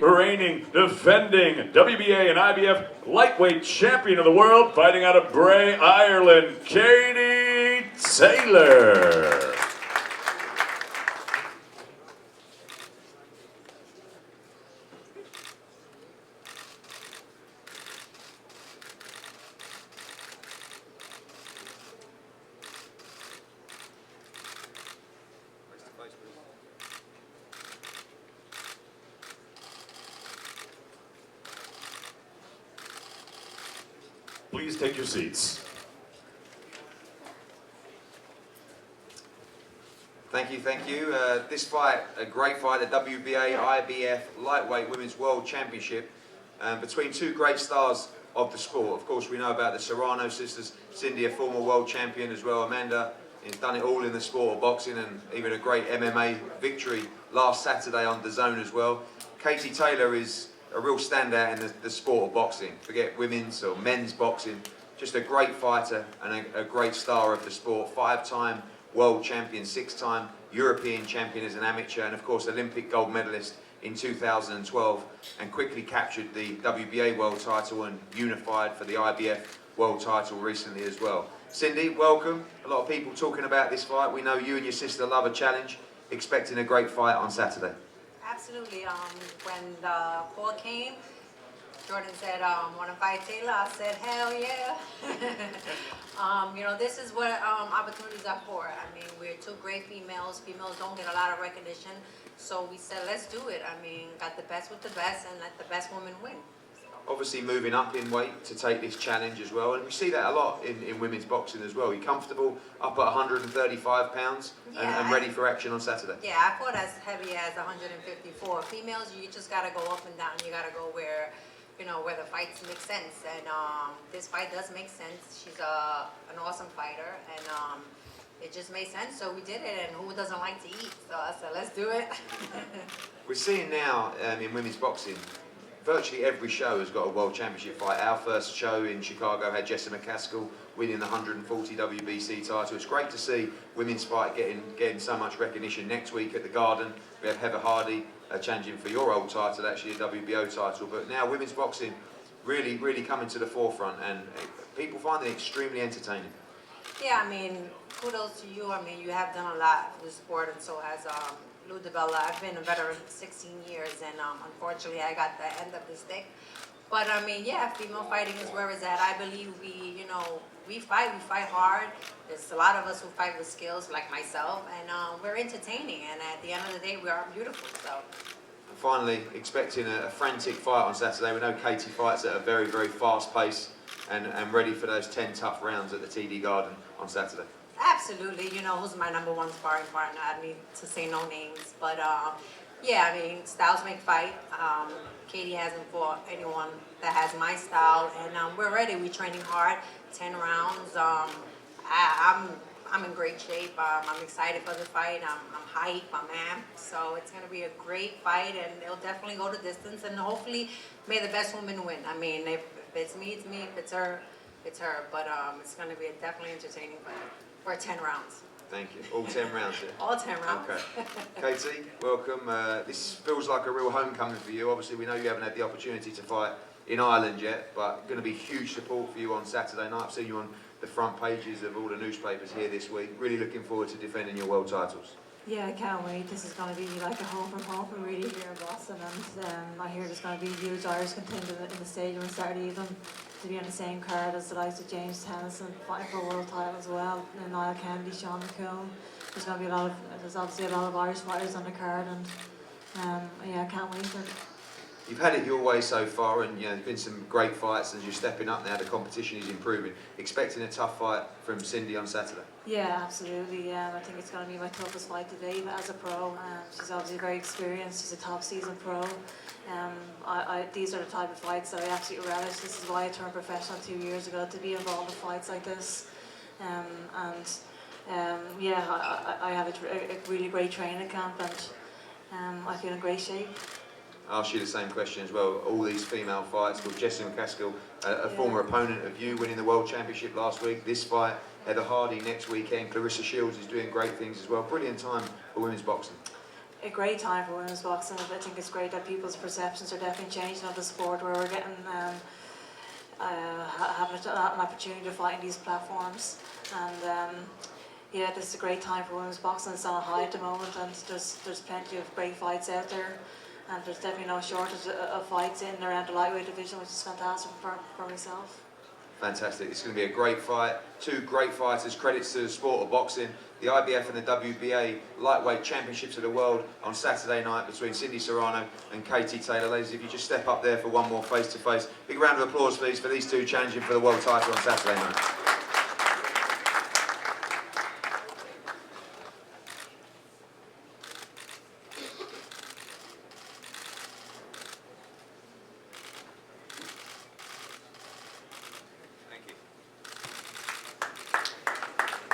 reigning, defending WBA and IBF lightweight champion of the world, fighting out of Bray, Ireland, Katie Taylor. Please take your seats. Thank you, thank you. This fight, a great fight, the WBA IBF Lightweight Women's World Championship between two great stars of the sport. Of course, we know about the Serrano sisters. Cindy, a former world champion as well. Amanda, has done it all in the sport of boxing, and even a great MMA victory last Saturday on DAZN as well. Katie Taylor is a real standout in the sport of boxing. Forget women's or men's boxing. Just a great fighter and a great star of the sport. Five-time world champion, 6-time European champion as an amateur, and of course Olympic gold medalist in 2012, and quickly captured the WBA world title and unified for the IBF world title recently as well. Cindy, welcome. A lot of people talking about this fight. We know you and your sister love a challenge. Expecting a great fight on Saturday. Absolutely. When the call came, Jordan said, want to fight Taylor? I said, hell yeah. You know, this is what opportunities are for. I mean, we're two great females. Females don't get a lot of recognition. So we said, let's do it. I mean, got the best with the best and let the best woman win. Obviously moving up in weight to take this challenge as well. And we see that a lot in women's boxing as well. You're comfortable up at 135 pounds and ready for action on Saturday. Yeah, I fought as heavy as 154. Females, you just got to go up and down. You got to go where, you know, where the fights make sense. And this fight does make sense. She's an awesome fighter, and it just made sense, so we did it. And who doesn't like to eat? So I said, let's do it. We're seeing now in women's boxing, virtually every show has got a world championship fight. Our first show in Chicago had Jessa McCaskill winning the 140 WBC title. It's great to see women's fight getting so much recognition. Next week at the Garden, we have Heather Hardy challenging for your old title, actually a WBO title. But now women's boxing really coming to the forefront, and people find it extremely entertaining. Yeah, I mean, kudos to you. I mean, you have done a lot for the sport, and so has Lou DiBella. I've been a veteran for 16 years, and unfortunately, I got the end of the stick. But I mean, yeah, female fighting is where it's at. I believe we fight hard. There's a lot of us who fight with skills, like myself, and we're entertaining. And at the end of the day, we are beautiful. So. And finally, expecting a frantic fight on Saturday. We know Katie fights at a very fast pace, and ready for those 10 tough rounds at the TD Garden on Saturday. Absolutely. You know who's my #1 sparring partner. I need to say no names, but yeah, I mean, styles make fight. Katie hasn't fought anyone that has my style, and we're ready. We're training hard. 10 rounds. I'm in great shape. I'm excited for the fight. I'm hype. I'm amped. So it's going to be a great fight, and it'll definitely go the distance. And hopefully, may the best woman win. I mean, if it's me, it's me. If it's her, it's her. But it's going to be a definitely entertaining fight for 10 rounds. Thank you. All 10 rounds, yeah? All 10 rounds. Okay. Katie, welcome. This feels like a real homecoming for you. Obviously, we know you haven't had the opportunity to fight in Ireland yet, but going to be huge support for you on Saturday night. I've seen you on the front pages of all the newspapers here this week. Really looking forward to defending your world titles. Yeah, I can't wait. This is going to be like a home from home for really here in Boston, and I hear there's going to be a huge Irish contingent in the stadium on Saturday evening to be on the same card as the likes of James Tennyson fighting for a world title as well, and Niall Kennedy, Sean McComb. There's going to be there's obviously a lot of Irish fighters on the card, and yeah, I can't wait for it. You've had it your way so far, and there's been some great fights as you're stepping up now. The competition is improving. Expecting a tough fight from Cindy on Saturday. Yeah, absolutely. I think it's going to be my toughest fight to date as a pro. She's obviously very experienced. She's a top season pro. These are the type of fights that I absolutely relish. This is why I turned professional 2 years ago, to be involved in fights like this. Yeah, I have a really great training camp, and I feel in great shape. I'll ask you the same question as well. All these female fights, with Jessa McCaskill, a former opponent of you, winning the World Championship last week. This fight, Heather Hardy next weekend. Clarissa Shields is doing great things as well. Brilliant time for women's boxing. a great time for women's boxing. I think it's great that people's perceptions are definitely changing of the sport, where we're getting having an opportunity to fight in these platforms. And yeah, this is a great time for women's boxing. It's on a high at the moment, and there's plenty of great fights out there. And there's definitely no shortage of fights in and around the lightweight division, which is fantastic for myself. Fantastic. It's going to be a great fight. Two great fighters. Credits to the sport of boxing. The IBF and the WBA lightweight championships of the world on Saturday night between Cindy Serrano and Katie Taylor. Ladies, if you just step up there for one more face-to-face. Big round of applause, please, for these two challenging for the world title on Saturday night.